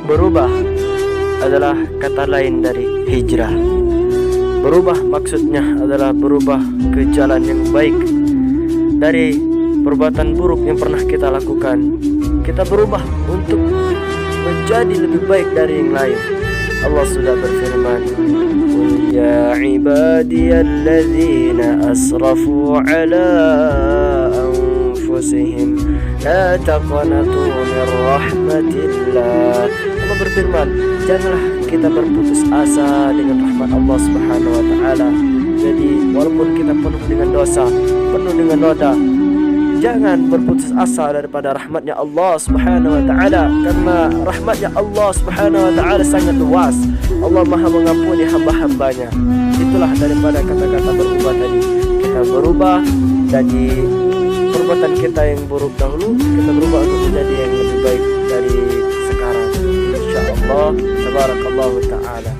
Berubah adalah kata lain dari hijrah. Berubah maksudnya adalah berubah ke jalan yang baik. Dari perbuatan buruk yang pernah kita lakukan, kita berubah untuk menjadi lebih baik dari yang lain. Allah sudah berfirman, "Qul ya ibadiyalladzina asrafu ala anfusihim la taqnatu min rahmatillah." Allah berfirman, janganlah kita berputus asa dengan rahmat Allah Subhanahu wa taala. Jadi walaupun kita penuh dengan dosa, penuh dengan noda, jangan berputus asa daripada rahmatnya Allah Subhanahu wa ta'ala, karena rahmatnya Allah Subhanahu wa ta'ala sangat luas. Allah maha mengampuni hamba-hambanya. Itulah daripada kata-kata berubah tadi. Kita berubah dari perbuatan kita yang buruk dahulu, kita berubah untuk menjadi yang lebih baik dari sekarang, InsyaAllah. Tabarakallahu ta'ala.